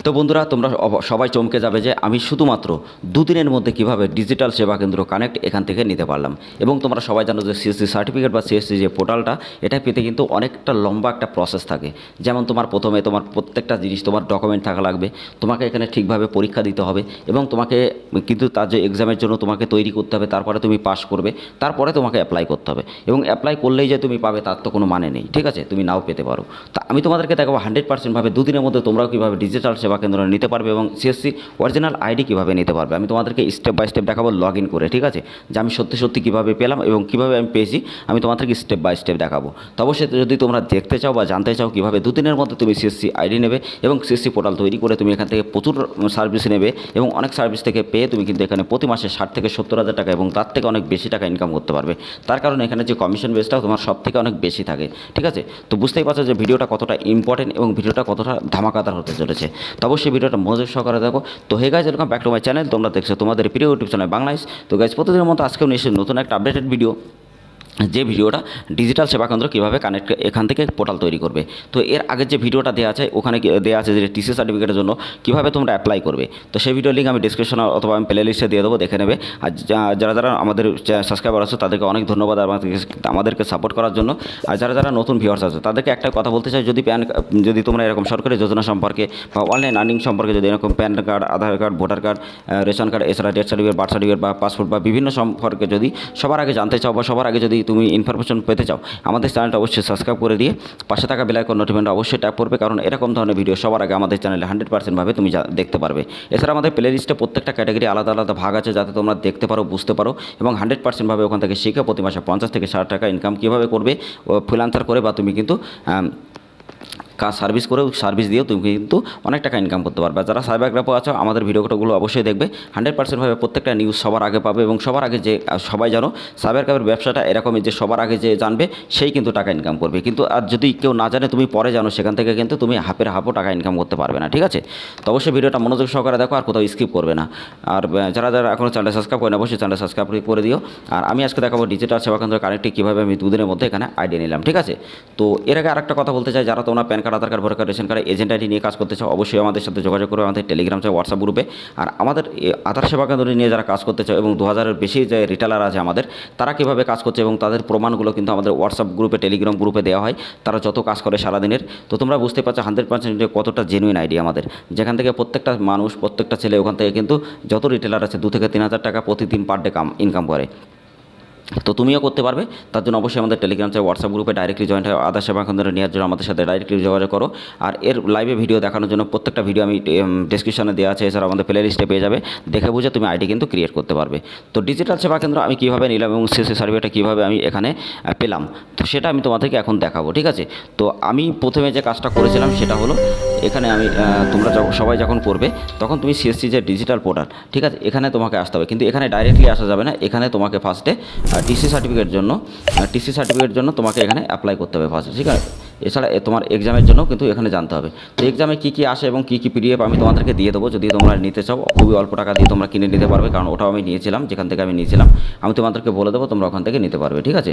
তো বন্ধুরা, তোমরা সবাই চমকে যাবে যে আমি শুধুমাত্র দুদিনের মধ্যে কিভাবে ডিজিটাল সেবা কেন্দ্র কানেক্ট এখান থেকে নিতে পারলাম। এবং তোমরা সবাই জানো যে সিএসসি সার্টিফিকেট বা সিএসসি যে পোর্টালটা, এটা পেতে কিন্তু অনেকটা লম্বা একটা প্রসেস থাকে। যেমন তোমার প্রথমে তোমার প্রত্যেকটা জিনিস, তোমার ডকুমেন্ট থাকা লাগবে, তোমাকে এখানে ঠিকভাবে পরীক্ষা দিতে হবে এবং তোমাকে কিন্তু তার যে এক্সামের জন্য তোমাকে তৈরি করতে হবে, তারপরে তুমি পাস করবে, তারপরে তোমাকে অ্যাপ্লাই করতে হবে। এবং অ্যাপ্লাই করলেই যে তুমি পাবে তার তো কোনো মানে নেই, ঠিক আছে? তুমি নাও পেতে পারো। তা আমি তোমাদেরকে দেখাবো 100% ভাবে দুদিনের মধ্যে তোমরাও কীভাবে ডিজিটাল সেবা কেন্দ্র নিতে পারবে এবং সিএসসি অরিজিনাল আইডি কীভাবে নিতে পারবে। আমি তোমাদেরকে স্টেপ বাই স্টেপ দেখাবো লগ ইন করে, ঠিক আছে? যে আমি সত্যি সত্যি কীভাবে পেলাম এবং কীভাবে আমি পেয়েছি আমি তোমাদেরকে স্টেপ বাই স্টেপ দেখাবো। তো অবশ্যই যদি তোমরা দেখতে চাও বা জানতে চাও কীভাবে দুদিনের মধ্যে তুমি সিএসসি আইডি নেবে এবং সিএসসি পোর্টাল তৈরি করে তুমি এখান থেকে প্রচুর সার্ভিস নেবে এবং অনেক সার্ভিস থেকে পেয়ে তুমি কিন্তু এখানে প্রতি মাসে 60 থেকে 70 হাজার টাকা এবং তার থেকে অনেক বেশি টাকা ইনকাম করতে পারবে। তার কারণে এখানে যে কমিশন বেসটাও তোমার সব থেকে অনেক বেশি থাকে, ঠিক আছে? তো বুঝতেই পারছো যে ভিডিওটা কতটা ইম্পর্টেন্ট এবং ভিডিওটা কতটা ধামাকাদার হতে চলেছে। তো অবশ্যই ভিডিওটা মনোযোগ সহকারে দেখো। তো hey guys, welcome back to my channel. তোমরা দেখছো তোমাদের প্রিয় ইউটিউব চ্যানেল বাংলাদেশ। তো গাইজ, প্রতিদিনের মতো আজকেও নিয়ে এসেছি নতুন একটা আপডেটেড ভিডিও, যে ভিডিওটা ডিজিটাল সেবা কেন্দ্র কীভাবে কানেক্ট এখান থেকে পোর্টাল তৈরি করবে। তো এর আগের যে ভিডিওটা দেওয়া আছে, ওখানে দেওয়া আছে যে টিসি সার্টিফিকেটের জন্য কীভাবে তোমরা অ্যাপ্লাই করবে। তো সেই ভিডিও লিঙ্ক আমি ডিসক্রিপশনে অথবা আমি প্লে লিস্টে দিয়ে দেবো, দেখে নেবে। আর যারা যারা আমাদের সাবস্ক্রাইবার আছে তাদেরকে অনেক ধন্যবাদ আমাদেরকে সাপোর্ট করার জন্য। আর যারা যারা নতুন ভিউয়ার্স আছে তাদেরকে একটা কথা বলতে চাই, যদি তোমরা এরকম সরকারি যোজনা সম্পর্কে বা অনলাইন আর্নিং সম্পর্কে যদি এরকম PAN card, Aadhaar card, voter card, ration card, এছাড়া ডেথ সার্টিফিকেট, বার্থ সার্টিফিকেট বা পাসপোর্ট বা বিভিন্ন সম্পর্কে যদি সবার আগে জানতে চাও বা সবার আগে যদি তুমি ইনফরমেশন পেতে চাও, আমাদের চ্যানেলটা অবশ্যই সাবস্ক্রাইব করে দিয়ে পাশে থাকা বেল আইকন নোটিফিকেশনটা অবশ্যই ট্যাপ করবে, কারণ এরকম ধরনের ভিডিও সবার আগে আমাদের চ্যানেলে 100% ভাবে তুমি দেখতে পারবে। এছাড়া আমাদের প্লে লিস্টে প্রত্যেকটা ক্যাটাগরি আলাদা আলাদা ভাগ আছে, যাতে তোমরা দেখতে পারো, বুঝতে পারো এবং 100% ভাবে ওখান থেকে শিখে প্রতি মাসে 50 থেকে 60 টাকা ইনকাম কীভাবে করবে ফ্রিল্যান্সার করে, বা তুমি কিন্তু কাজ সার্ভিস দিয়েও তুমি কিন্তু অনেক টাকা ইনকাম করতে পারবে। যারা সাইবারগ্রাফার আছো, আমাদের ভিডিওগুলো অবশ্যই দেখবে। 100% ভাবে প্রত্যেকটা নিউজ সবার আগে পাবে এবং সবার আগে যে সবাই জানো সাইবারগ্রাফের ব্যবসাটা এরকমই যে সবার আগে যে জানবে সেই কিন্তু টাকা ইনকাম করবে। কিন্তু আর যদি কেউ না জানে, তুমি পরে জানো, সেখান থেকে কিন্তু তুমি হাফও টাকা ইনকাম করতে পারবে না, ঠিক আছে? তো অবশ্যই ভিডিওটা মনোযোগ সহকারে দেখো আর কোথাও স্কিপ করবে না। আর যারা যারা এখনও চ্যানেলটা সাবস্ক্রাইব করে না, অবশ্যই চ্যানেলটা সাবস্ক্রাইব করে দিও। আর আমি আজকে দেখাবো ডিজিটাল সেবা কেন্দ্র কানেক্টে কীভাবে আমি দুদিনের মধ্যে এখানে আইডিয়া নিলাম, ঠিক আছে? তো এর আগে আরেকটা কথা বলতে চাই, যারা তোমরা PAN card, Aadhaar card, voter card, ration card, agent ID নিয়ে কাজ করতে চাও, অবশ্যই আমাদের সাথে যোগাযোগ করবে আমাদের টেলিগ্রাম চাই, হোয়াটসঅ্যাপ গ্রুপে। আর আমাদের আধার সেবা কেন্দ্র নিয়ে যারা কাজ করতে চাও এবং 2000-এর বেশি যে রিটেলার আছে আমাদের, তারা কীভাবে কাজ করছে এবং তাদের প্রমাণগুলো কিন্তু আমাদের হোয়াটসঅ্যাপ গ্রুপে, টেলিগ্রাম গ্রুপে দেওয়া হয়, তারা যত কাজ করে সারাদিনের। তো তোমরা বুঝতে পারছো 100% কতটা জেনুইন আইডি আমাদের, যেখান থেকে প্রত্যেকটা মানুষ, প্রত্যেকটা ছেলে ওখান থেকে কিন্তু যত রিটেলার আছে 2 থেকে 3 হাজার টাকা প্রতিদিন পার ডে ইনকাম করে। তো তুমিও করতে পারবে। তার জন্য অবশ্যই আমাদের টেলিগ্রাম চাই, হোয়াটসঅ্যাপ গ্রুপে ডাইরেক্টলি জয়েন্ট হয়, আধার সেবা কেন্দ্র নেওয়ার জন্য আমাদের সাথে ডাইরেক্টলি যোগাযোগ করো। আর এর লাইভে ভিডিও দেখানোর জন্য প্রত্যেকটা ভিডিও আমি ডেসক্রিপশনে দেওয়া আছে, এছাড়া আমাদের প্লে লিস্টে পেয়ে যাবে। দেখে বুঝে তুমি আইডি কিন্তু ক্রিয়েট করতে পারবে। তো ডিজিটাল সেবা কেন্দ্র আমি কীভাবে নিলাম এবং সিএসসি সার্টিফিকেটটা কীভাবে আমি এখানে পেলাম, তো সেটা আমি তোমাদেরকে এখন দেখাবো, ঠিক আছে? তো আমি প্রথমে যে কাজটা করেছিলাম সেটা হলো, এখানে আমি তোমরা সবাই যখন করবে তখন তুমি সিএসসি যে ডিজিটাল পোর্টাল, ঠিক আছে, এখানে তোমাকে আসতে হবে। কিন্তু এখানে ডাইরেক্টলি আসা যাবে না, এখানে তোমাকে ফার্স্টে টিসি সার্টিফিকেটের জন্য তোমাকে এখানে অ্যাপ্লাই করতে হবে ফার্স্টে, ঠিক আছে? এছাড়া তোমার এক্সামের জন্য কিন্তু এখানে জানতে হবে। তো এক্সামে কী কী আসে এবং কী কী পিডিএফ আমি তোমাদেরকে দিয়ে দেবো, যদি তোমরা নিতে চাও খুবই অল্প টাকা দিয়ে তোমরা কিনে নিতে পারবে, কারণ ওটাও আমি নিয়েছিলাম, যেখান থেকে আমি নিয়েছিলাম আমি তোমাদেরকে বলে দেবো, তোমরা ওখান থেকে নিতে পারবে, ঠিক আছে?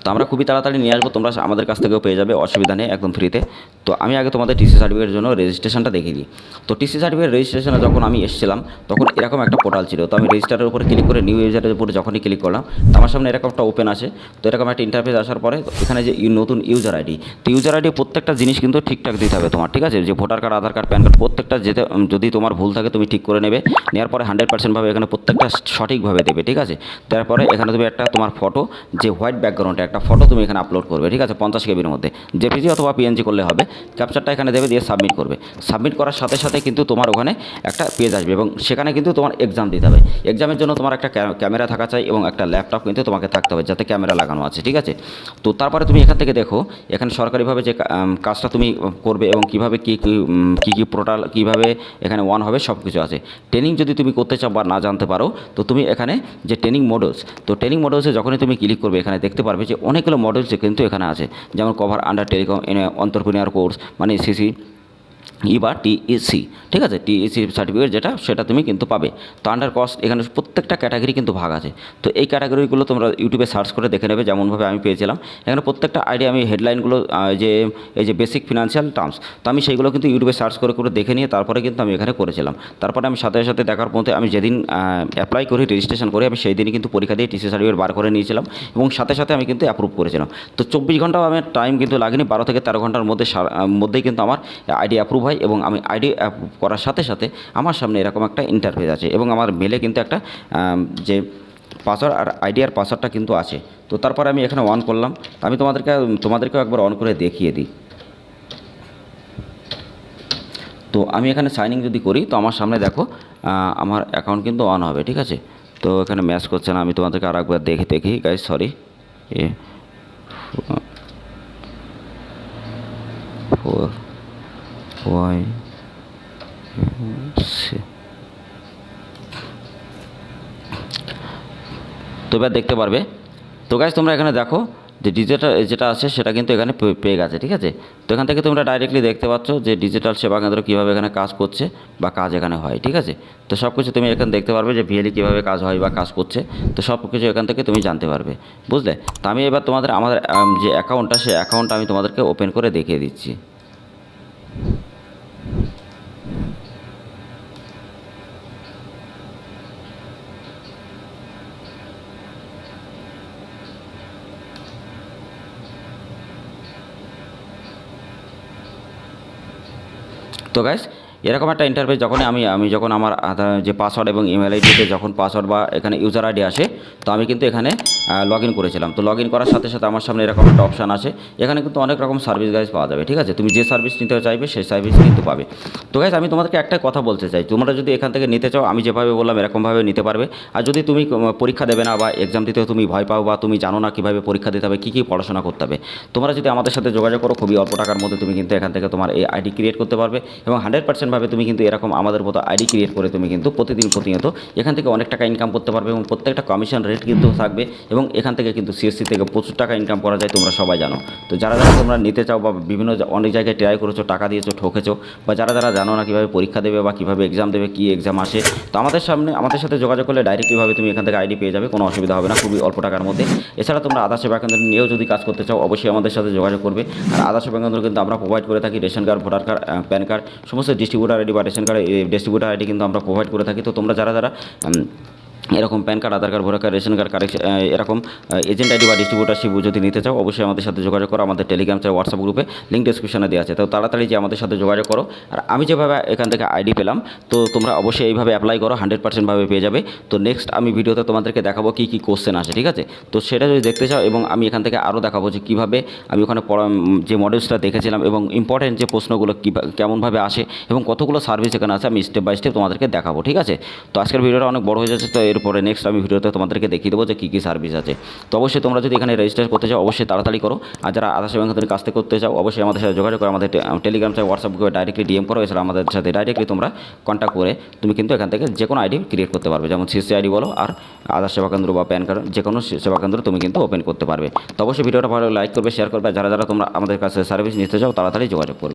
তো আমরা খুবই তাড়াতাড়ি নিয়ে আসবো, তোমরা আমাদের কাছ থেকেও পেয়ে যাবে, অসুবিধা নেই, একদম ফ্রিতে। তো আমি আগে তোমাদের টিসি সার্টিফিকেটের জন্য রেজিস্ট্রেশনটা দেখিয়ে দিই। তো টিসি সার্টিফিকেট রেজিস্ট্রেশনে যখন আমি এসেছিলাম তখন এরকম একটা পোর্টাল ছিল। তো আমি রেজিস্টারের উপরে ক্লিক করে নিউ ইউজারের উপরে যখনই ক্লিক করলাম, তো আমার সামনে এরকম একটা ওপেন আসে। তো এরকম একটা ইন্টারফেস আসার পরে এখানে যে নতুন ইউজার আইডি, তো ইউজার আইডি প্রত্যেকটা জিনিস কিন্তু ঠিকঠাক দিতে হবে তোমার, ঠিক আছে? যে voter card, Aadhaar card, PAN card প্রত্যেকটা যদি তোমার ভুল থাকে তুমি ঠিক করে নেবে। নেওয়ার পরে 100% ভাবে এখানে প্রত্যেকটা সঠিকভাবে দেবে, ঠিক আছে? তারপরে এখানে তুমি একটা তোমার ফটো, যে হোয়াইট ব্যাকগ্রাউন্ডে একটা ফটো তুমি এখানে আপলোড করবে, ঠিক আছে? 50 কেবির মধ্যে, জেপিজি অথবা পিএনজি করলে হবে। ক্যাপচারটা এখানে দেবে, দিয়ে সাবমিট করবে। সাবমিট করার সাথে সাথে কিন্তু তোমার ওখানে একটা পেজ আসবে এবং সেখানে কিন্তু তোমার এক্সাম দিতে হবে। এক্সামের জন্য তোমার একটা ক্যামেরা থাকা চাই এবং একটা ল্যাপটপ কিন্তু তোমাকে থাকতে হবে, যাতে ক্যামেরা লাগানো আছে, ঠিক আছে? তো তারপরে তুমি এখান থেকে দেখো এখানে সরকারিভাবে যে কাজটা তুমি করবে এবং কীভাবে কী পোর্টাল কীভাবে এখানে অন হবে সব কিছু আছে। ট্রেনিং যদি তুমি করতে চাও বা না জানতে পারো, তো তুমি এখানে যে ট্রেনিং মডেলস, তো ট্রেনিং মডেলসে যখনই তুমি ক্লিক করবে এখানে দেখতে পারবে যে অনেকগুলো মডেলস কিন্তু এখানে আছে, যেমন cover under telecom entrepreneur course, মানে সিসি, বা টিইসি, ঠিক আছে, টিইসি সার্টিফিকেট যেটা সেটা তুমি কিন্তু পাবে। তো আন্ডার কস্ট এখানে প্রত্যেকটা ক্যাটাগরি কিন্তু ভাগ আছে। তো এই ক্যাটাগরিগুলো তোমরা ইউটিউবে সার্চ করে দেখে নেবে, যেমনভাবে আমি পেয়েছিলাম। এখানে প্রত্যেকটা আইডিয়া আমি হেডলাইনগুলো যে এই যে বেসিক ফিনান্সিয়াল টার্মস, তো আমি সেইগুলো কিন্তু ইউটিউবে সার্চ করে করে দেখে নিয়ে তারপরে কিন্তু আমি এখানে করেছিলাম। তারপরে আমি সাথে সাথে দেখার মধ্যে আমি যেদিন অ্যাপ্লাই করি, রেজিস্ট্রেশন করি, আমি সেই দিনই কিন্তু পরীক্ষা দিয়ে টিসি সার্টিফিকেট বার করে নিয়েছিলাম এবং সাথে সাথে আমি কিন্তু অ্যাপ্রুভ করেছিলাম। তো 24 ঘন্টাও আমার টাইম কিন্তু লাগেনি, 12 থেকে 13 ঘন্টার মধ্যে মধ্যেই কিন্তু আমার আইডি অ্যাপ্রুভ হয় এবং আমি আইডি অ্যাপ্রুভ করার সাথে সাথে আমার সামনে এরকম একটা ইন্টারফেস আছে এবং আমার মেলে কিন্তু একটা যে পাসওয়ার্ড আর আইডি আর পাসওয়ার্ডটা কিন্তু আছে। তো তারপর আমি এখানে অন করলাম। আমি তোমাদেরকেও একবার অন করে দেখিয়ে দিই। তো আমি এখানে সাইন ইন যদি করি তো আমার সামনে দেখো আমার অ্যাকাউন্ট কিন্তু অন হবে, ঠিক আছে। তো এখানে ম্যাচ করছে না, আমি তোমাদেরকে আর একবার দেখি গাইস, সরি। এ 4 5 তো এবার দেখতে পারবে। তো গাইস তোমরা এখানে দেখো যে ডিজিটাল যেটা আছে সেটা কিন্তু এখানে পেয়ে গেছে, ঠিক আছে। তো এখান থেকে তোমরা ডাইরেক্টলি দেখতে পাচ্ছ যে ডিজিটাল সেবা কেন্দ্র কীভাবে এখানে কাজ করছে বা কাজ এখানে হয়, ঠিক আছে। তো সব কিছু তুমি এখানে দেখতে পারবে যে ভিএলই কীভাবে কাজ হয় বা কাজ করছে, তো সব কিছু এখান থেকে তুমি জানতে পারবে, বুঝলে। তো আমি এবার আমাদের যে অ্যাকাউন্টটা, সেই অ্যাকাউন্টটা আমি তোমাদেরকে ওপেন করে দেখিয়ে দিচ্ছি। তো গাইস এরকম একটা ইন্টারফেস যখনই আমি যখন আমার যে পাসওয়ার্ড এবং ইমেল আইডিতে যখন পাসওয়ার্ড বা এখানে ইউজার আইডি আসে, তো আমি কিন্তু এখানে লগ ইন করেছিলাম। তো লগ ইন করার সাথে সাথে আমার সামনে এরকম একটা অপশান আছে। এখানে কিন্তু অনেক রকম সার্ভিস গাইস পাওয়া যাবে, ঠিক আছে। তুমি যে সার্ভিস নিতে চাইবে সেই সার্ভিস কিন্তু পাবে। তো গাইস আমি তোমাদেরকে একটা কথা বলতে চাই, তোমরা যদি এখান থেকে নিতে চাও আমি যেভাবে বললাম এরকমভাবে নিতে পারবে। আর যদি তুমি পরীক্ষা দেবে না বা এক্সাম দিতেও তুমি ভয় পাও বা তুমি জানো না কীভাবে পরীক্ষা দিতে হবে, কী কী পড়াশোনা করতে হবে, তোমরা যদি আমাদের সাথে যোগাযোগ করো খুবই অল্প টাকার মধ্যে তুমি কিন্তু এখান থেকে তোমার এই আইডি ক্রিয়েট করতে পারবে এবং 100% ভাবে তুমি কিন্তু এরকম আমাদের মতো আইডি ক্রিয়েট করে তুমি কিন্তু প্রতিনিয়ত এখান থেকে অনেক টাকা ইনকাম করতে পারবে এবং প্রত্যেকটা কমিশন রেট কিন্তু থাকবে এবং এখান থেকে কিন্তু সিএসসি থেকে প্রচুর টাকা ইনকাম করা যায়, তোমরা সবাই জানো। তো যারা তোমরা নিতে চাও বা বিভিন্ন অনেক জায়গায় ট্রাই করেছো, টাকা দিয়েছো, ঠকেছো, বা যারা জানো না কীভাবে পরীক্ষা দেবে বা কীভাবে এক্সাম দেবে, কী এক্সাম আসে, তো আমাদের সাথে যোগাযোগ করলে ডাইরেক্টলিভাবে তুমি এখান থেকে আইডি পেয়ে যাবে, কোনো অসুবিধা হবে না, খুবই অল্প টাকার মধ্যে। এছাড়া তোমরা আধার সেবা কেন্দ্র নিয়েও যদি কাজ করতে চাও অবশ্যই আমাদের সাথে যোগাযোগ করবে। আর আধার সেবা কেন্দ্র কিন্তু আমরা প্রোভাইড করে থাকি ration card, voter card, PAN card, সমস্ত ডিস্ট্রিবিউটার আইডি বা রেশন কার্ড ডিস্ট্রিবিউটার আইডি কিন্তু আমরা প্রোভাইড করে থাকি। তো তোমরা যারা এরকম PAN card, Aadhaar card, voter card, ration card correction, এরকম এজেন্ট আইডি বা ডিস্ট্রিবিউটারশিপ যদি নিতে চাও অবশ্যই আমাদের সাথে যোগাযোগ করো। আমাদের টেলিগ্রাম চ্যানেল, হোয়াটসঅ্যাপ গ্রুপে লিঙ্ক ডিসক্রিপশনে দেওয়া আছে। তো তাড়াতাড়ি যে আমাদের সাথে যোগাযোগ করো। আর আমি যেভাবে এখান থেকে আইডি পেলাম, তো তোমরা অবশ্যই এইভাবে অ্যাপ্লাই করো, 100% ভাবে পেয়ে যাবে। তো নেক্সট আমি ভিডিওতে তোমাদেরকে দেখাবো কী কোশ্চেন আসে, ঠিক আছে। তো সেটা যদি দেখতে চাও এবং আমি এখান থেকে আরও দেখাবো যে কীভাবে আমি ওখানে যে মডেলসটা দেখেছিলাম এবং ইম্পর্টেন্ট যে প্রশ্নগুলো কেমনভাবে আসে এবং কতগুলো সার্ভিস এখানে আছে, আমি স্টেপ বাই স্টেপ তোমাদেরকে দেখাবো, ঠিক আছে। তো আজকের ভিডিওটা অনেক বড় হয়ে যাচ্ছে, তো এরপরে নেক্সট আমি ভিডিওতে তোমাদেরকে দেখিয়ে দেবো যে কী কী সার্ভিস আছে। তো অবশ্যই তোমরা যদি এখানে রেজিস্টার করতে চাও অবশ্যই তাড়াতাড়ি করো। আর যারা আধার সেবা কেন্দ্রের কাজ করতে চাও অবশ্যই আমাদের সাথে যোগাযোগ করো, আমাদের টেলিগ্রাম চ্যানেল, হোয়াটসঅ্যাপ গ্রুপে ডাইরেক্টলি ডিএম করো। এছাড়া আমাদের সাথে ডাইরেক্টলি তোমরা কন্ট্যাক্ট করে তুমি কিন্তু এখান থেকে যে কোনো আইডি ক্রিয়েট করতে পারবে, যেমন সিএসসি আইডি বলো আর আধার সেবা কেন্দ্র বা প্যান কার্ড, যে কোনো সেবা কেন্দ্র তুমি কিন্তু ওপেন করতে পারবে। তো অবশ্যই ভিডিওটা ভালো লাইক করবে, শেয়ার করবে। যারা তোমরা আমাদের কাছে সার্ভিস নিতে চাও তাড়াতাড়ি যোগাযোগ করবে।